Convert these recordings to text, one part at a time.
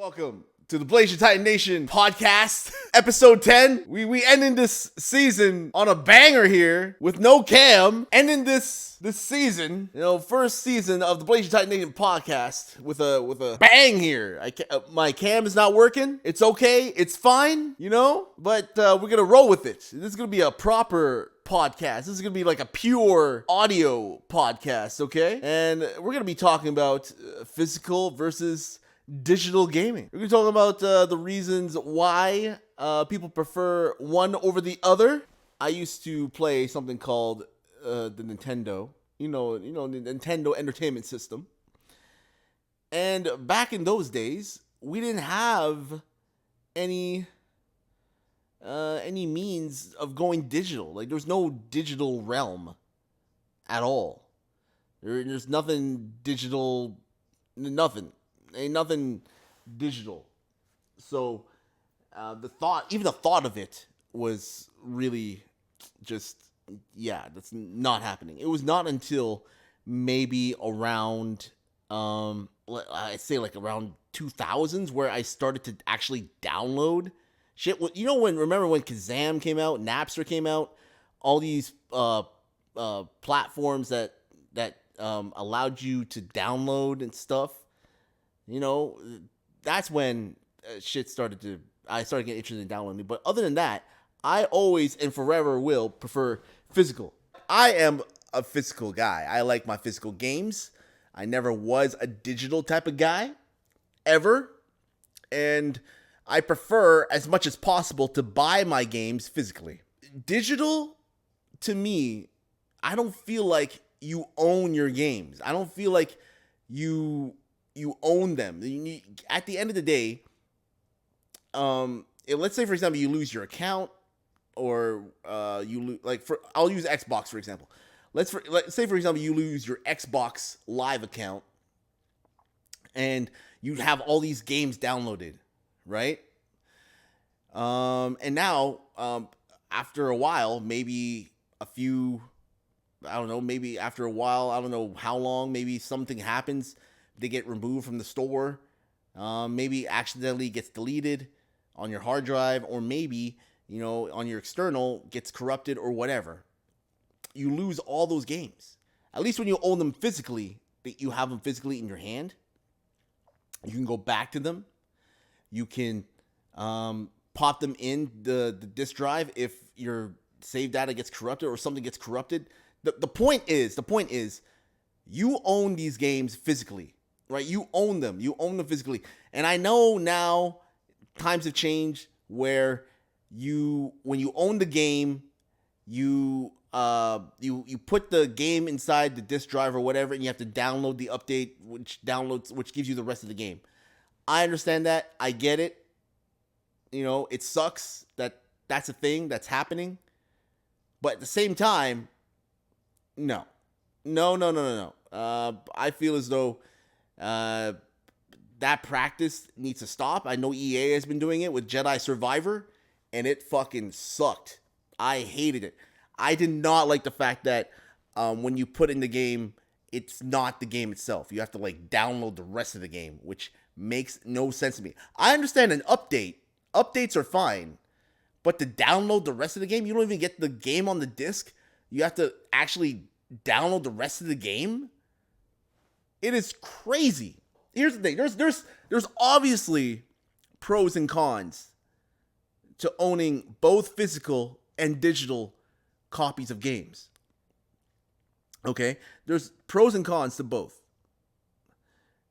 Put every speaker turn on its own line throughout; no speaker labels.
Welcome to the BTN Titan Nation Podcast, episode 10. We ending this season on a banger here with no Cam. Ending this season, first season of the BTN Titan Nation Podcast with a bang here. My Cam is not working. It's okay. It's fine, but we're gonna roll with it. This is gonna be a proper podcast. This is gonna be like a pure audio podcast, okay? And we're gonna be talking about physical versus digital gaming. We're going to talk about the reasons why people prefer one over the other. I used to play something called the Nintendo, the Nintendo Entertainment System. And back in those days, we didn't have any means of going digital. Like, there's no digital realm at all. There's nothing digital, nothing. Ain't nothing digital. So the thought of it was really just, that's not happening. It was not until maybe around, I'd say like around 2000s where I started to actually download shit. Remember when Kazam came out, Napster came out, all these platforms that allowed you to download and stuff. That's when I started getting interested in downloading. But other than that, I always and forever will prefer physical. I am a physical guy. I like my physical games. I never was a digital type of guy, ever. And I prefer, as much as possible, to buy my games physically. Digital, to me, I don't feel like you own your games. I don't feel like you own them. At the end of the day, let's say, for example, you lose your account, or I'll use Xbox for example. Let's say, for example, you lose your Xbox Live account, and you have all these games downloaded, right? And now, after a while, maybe after a while, I don't know how long, maybe something happens. They get removed from the store, maybe accidentally gets deleted on your hard drive, or maybe, on your external gets corrupted or whatever. You lose all those games. At least when you own them physically, that you have them physically in your hand, you can go back to them. You can pop them in the disk drive if your save data gets corrupted or something gets corrupted. The point is, you own these games physically. Right, you own them physically, and I know now times have changed where when you own the game, you put the game inside the disk drive or whatever, and you have to download the update, which gives you the rest of the game. I understand that, I get it. It sucks that that's a thing that's happening, but at the same time, no. I feel as though that practice needs to stop. I know EA has been doing it with Jedi Survivor, and it fucking sucked. I hated it. I did not like the fact that when you put in the game, it's not the game itself. You have to download the rest of the game, which makes no sense to me. I understand an update. Updates are fine, but to download the rest of the game, you don't even get the game on the disc. You have to actually download the rest of the game. It is crazy. Here's the thing. There's obviously pros and cons to owning both physical and digital copies of games. Okay? There's pros and cons to both.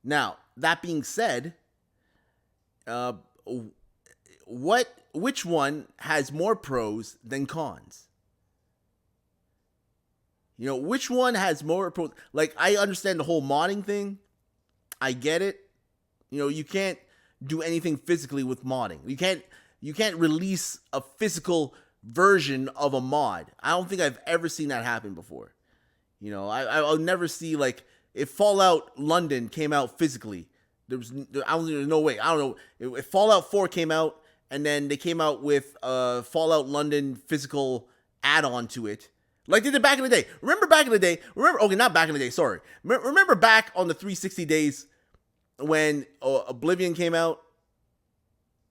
Now, that being said, which one has more pros than cons? Which one has more pros? I understand the whole modding thing. I get it. You can't do anything physically with modding. You can't release a physical version of a mod. I don't think I've ever seen that happen before. I'll never see, if Fallout London came out physically, there's no way. I don't know. If Fallout 4 came out and then they came out with a Fallout London physical add-on to it, like they did back in the day. Remember back in the day? Not back in the day, sorry. Remember back on the 360 days when Oblivion came out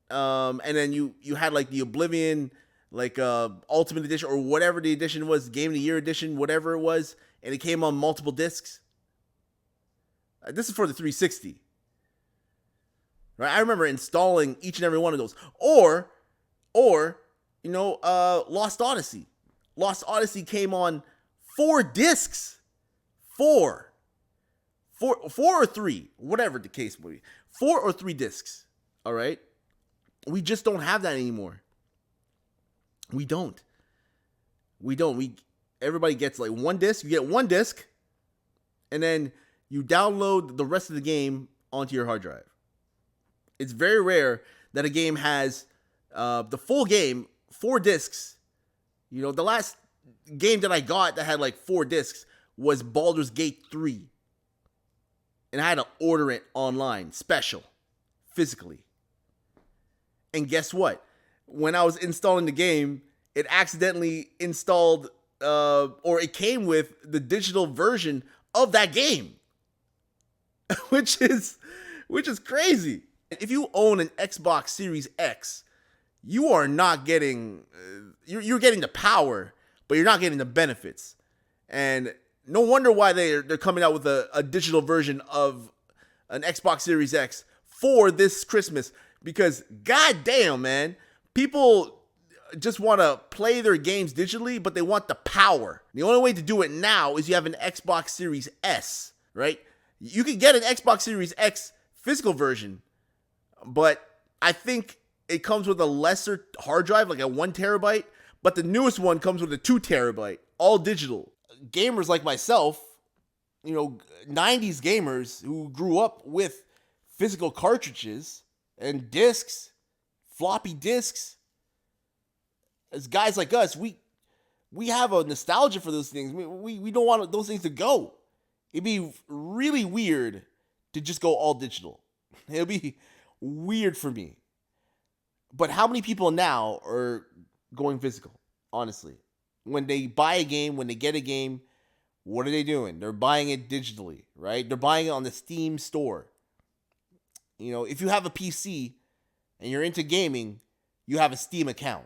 and then you had like the Oblivion, like Ultimate Edition or whatever the edition was, Game of the Year edition, whatever it was, and it came on multiple discs. This is for the 360. Right? I remember installing each and every one of those. Or Lost Odyssey. Lost Odyssey came on 4 discs. 4 or 3, whatever the case may be. 4 or 3 discs. All right? We just don't have that anymore. We don't. Everybody gets like 1 disc. You get 1 disc, and then you download the rest of the game onto your hard drive. It's very rare that a game has the full game, 4 discs. You know, the last game that I got that had like 4 discs was Baldur's Gate 3. And I had to order it online, special, physically. And guess what? When I was installing the game, it accidentally installed, or it came with the digital version of that game. which is crazy. If you own an Xbox Series X, you are not getting, you're getting the power, but you're not getting the benefits. And no wonder why they're coming out with a digital version of an Xbox Series X for this Christmas. Because goddamn, man, people just want to play their games digitally, but they want the power. The only way to do it now is you have an Xbox Series S, right? You can get an Xbox Series X physical version, but I think it comes with a lesser hard drive, like a 1 terabyte, but the newest one comes with a 2 terabyte, all digital. Gamers like myself, 90s gamers who grew up with physical cartridges and discs, floppy discs, as guys like us, we have a nostalgia for those things. We don't want those things to go. It'd be really weird to just go all digital. It'll be weird for me. But how many people now are going physical, honestly? When they buy a game, when they get a game, what are they doing? They're buying it digitally, right? They're buying it on the Steam store. If you have a PC and you're into gaming, you have a Steam account.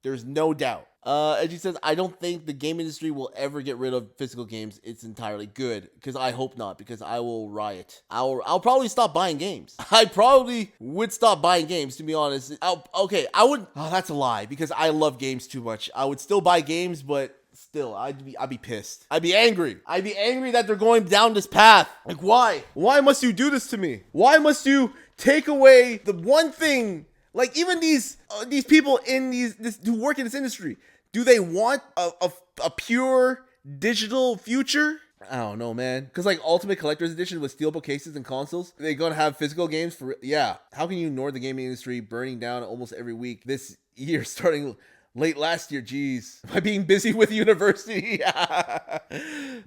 There's no doubt. As he says, I don't think the game industry will ever get rid of physical games. It's entirely good, because I hope not, because I will riot. I'll probably stop buying games. I probably would stop buying games, to be honest. I would. Oh, that's a lie, because I love games too much. I would still buy games, but still, I'd be pissed. I'd be angry. I'd be angry that they're going down this path. Like, why? Why must you do this to me? Why must you take away the one thing? Like, even these people in who work in this industry, do they want a pure digital future? I don't know, man. Because like Ultimate Collector's Edition with steelbook cases and consoles, they're gonna have physical games for, yeah. How can you ignore the gaming industry burning down almost every week this year, starting late last year? Jeez, by being busy with university.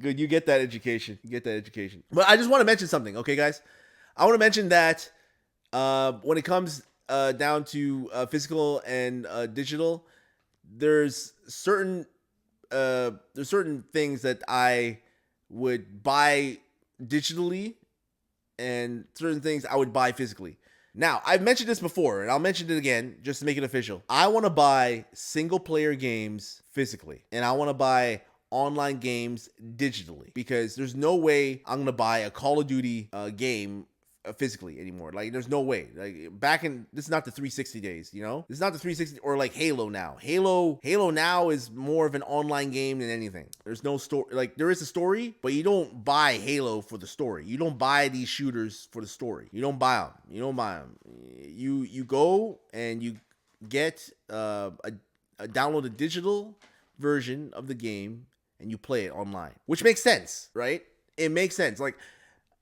Good, you get that education. But I just want to mention something, okay, guys? I want to mention that when it comes down to physical and digital, there's certain things that I would buy digitally and certain things I would buy physically. Now, I've mentioned this before, and I'll mention it again just to make it official. I want to buy single player games physically, and I want to buy online games digitally, because there's no way I'm going to buy a Call of Duty game physically anymore. Like, there's no way. Like, this is not the 360 days, This is not the 360, or like Halo now. Halo now is more of an online game than anything. There's no story. Like, there is a story, but you don't buy Halo for the story. You don't buy these shooters for the story. You don't buy them. You go and you get download a digital version of the game and you play it online, which makes sense, right? It makes sense. Like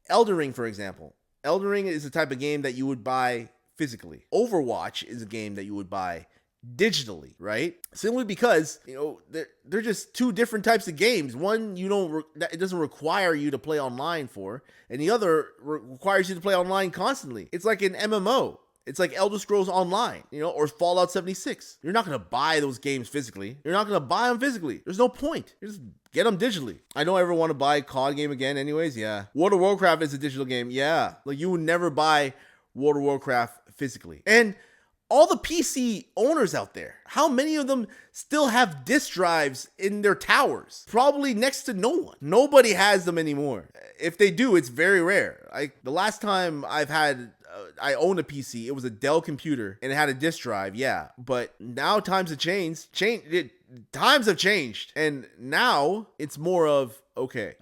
Elden Ring, for example. Elden Ring is the type of game that you would buy physically. Overwatch is a game that you would buy digitally, right? Simply because, they're just two different types of games. One, it doesn't require you to play online for, and the other requires you to play online constantly. It's like an MMO. It's like Elder Scrolls Online, or Fallout 76. You're not going to buy those games physically. You're not going to buy them physically. There's no point. You just get them digitally. I don't ever want to buy a COD game again anyways, yeah. World of Warcraft is a digital game, yeah. Like, you would never buy World of Warcraft physically. And All the PC owners out there, how many of them still have disk drives in their towers? Probably next to no one. Nobody has them anymore. If they do, it's very rare. The last time I owned a PC, it was a Dell computer and it had a disk drive. Yeah, but now times have changed. Times have changed, and now it's more of, okay,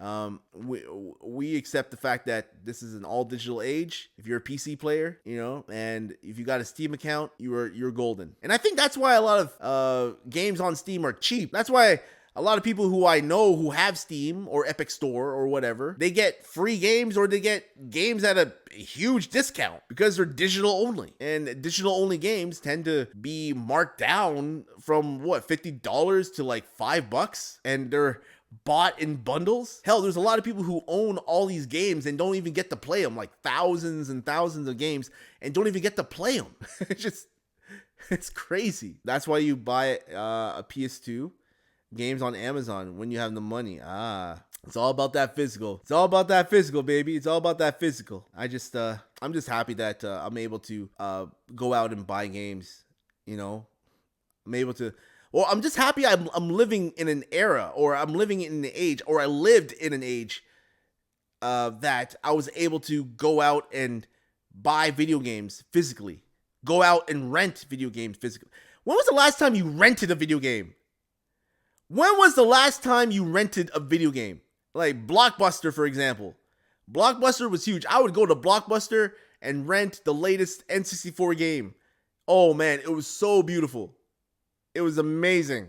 we accept the fact that this is an all digital age. If you're a PC player, and if you got a Steam account, you're golden. And I think that's why a lot of games on Steam are cheap. That's why a lot of people who I know who have Steam or Epic Store or whatever, they get free games or they get games at a huge discount because they're digital only. And digital only games tend to be marked down from $50 to like $5, and they're bought in bundles. Hell, there's a lot of people who own all these games and don't even get to play them, like thousands and thousands of games, and don't even get to play them. It's crazy. That's why you buy a PS2 games on Amazon when you have the money. It's all about that physical. It's all about that physical, baby. It's all about that physical. I'm just happy that I'm able to go out and buy games. I'm able to. Well, I'm just happy I'm living in an era, or I'm living in an age, or I lived in an age that I was able to go out and buy video games physically. Go out and rent video games physically. When was the last time you rented a video game? When was the last time you rented a video game? Like Blockbuster, for example. Blockbuster was huge. I would go to Blockbuster and rent the latest N64 game. Oh man, it was so beautiful. It was amazing.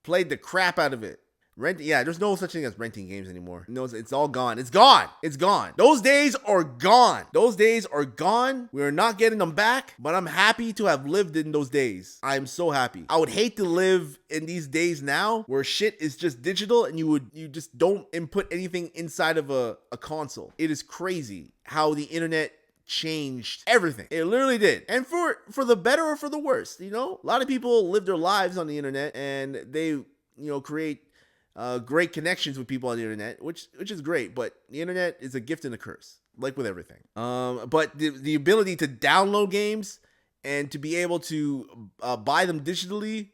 Played the crap out of it. There's no such thing as renting games anymore. No, it's all gone. It's gone. It's gone. Those days are gone. Those days are gone. We're not getting them back, but I'm happy to have lived in those days. I'm so happy. I would hate to live in these days now where shit is just digital and you just don't input anything inside of a console. It is crazy how the internet changed everything. It literally did. And for the better or for the worse, a lot of people live their lives on the internet and they, create great connections with people on the internet, which is great, but the internet is a gift and a curse, like with everything. But the ability to download games and to be able to buy them digitally,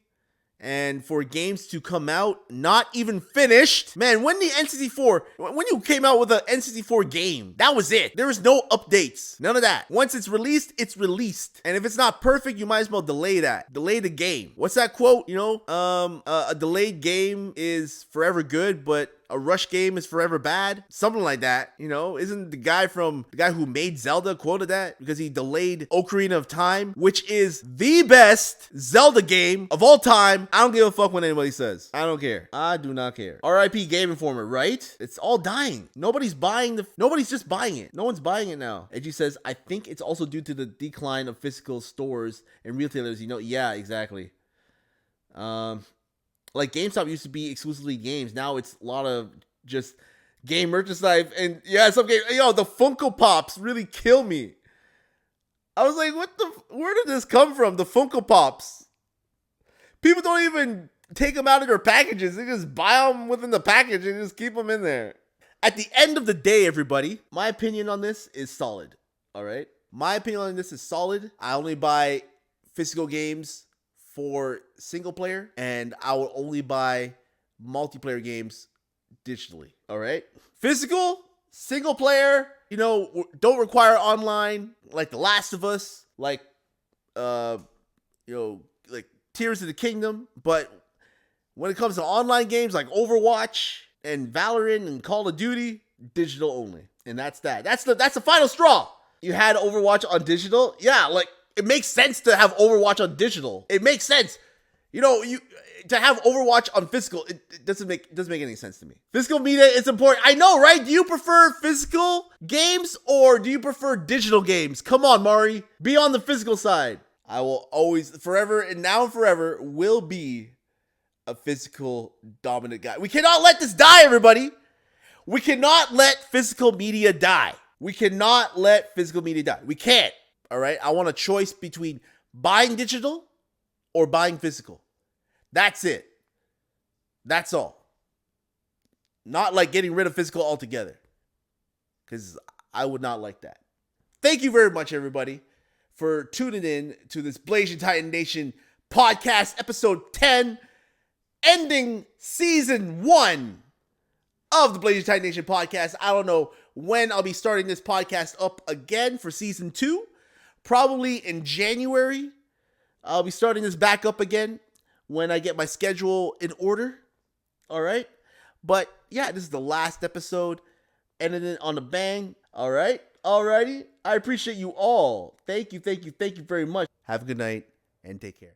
and for games to come out not even finished. Man, when you came out with an N64 game, that was it. There was no updates. None of that. Once it's released, it's released. And if it's not perfect, you might as well delay that. Delay the game. What's that quote? A delayed game is forever good, but a rush game is forever bad. Something like that. Isn't the guy who made Zelda quoted that because he delayed Ocarina of Time, which is the best Zelda game of all time. I don't give a fuck what anybody says. I don't care. I do not care. RIP Game Informer, right? It's all dying. Nobody's just buying it. No one's buying it now. Edgy says, I think it's also due to the decline of physical stores and retailers. Yeah, exactly. Like GameStop used to be exclusively games. Now it's a lot of just game merchandise. And yeah, some game. The Funko Pops really kill me. I was like, where did this come from? The Funko Pops. People don't even take them out of their packages. They just buy them within the package and just keep them in there. At the end of the day, everybody, my opinion on this is solid. All right? My opinion on this is solid. I only buy physical games for single player, and I will only buy multiplayer games digitally. All right. Physical, single player, don't require online, like The Last of Us, like Tears of the Kingdom. But when it comes to online games like Overwatch and Valorant and Call of Duty, digital only. And that's that. That's the final straw. You had Overwatch on digital. Yeah, it makes sense to have Overwatch on digital. It makes sense. To have Overwatch on physical, it doesn't make any sense to me. Physical media is important. I know, right? Do you prefer physical games or do you prefer digital games? Come on, Mari. Be on the physical side. I will always, forever and now and forever, will be a physical dominant guy. We cannot let this die, everybody. We cannot let physical media die. We cannot let physical media die. We can't. All right, I want a choice between buying digital or buying physical. That's it. That's all. Not like getting rid of physical altogether, because I would not like that. Thank you very much, everybody, for tuning in to this Blazing Titan Nation podcast, episode 10, ending season 1 of the Blazing Titan Nation podcast. I don't know when I'll be starting this podcast up again for season 2. Probably in January. I'll be starting this back up again when I get my schedule in order. All right. But yeah, this is the last episode. Ending it on a bang. All right. Alrighty. I appreciate you all. Thank you very much. Have a good night and take care.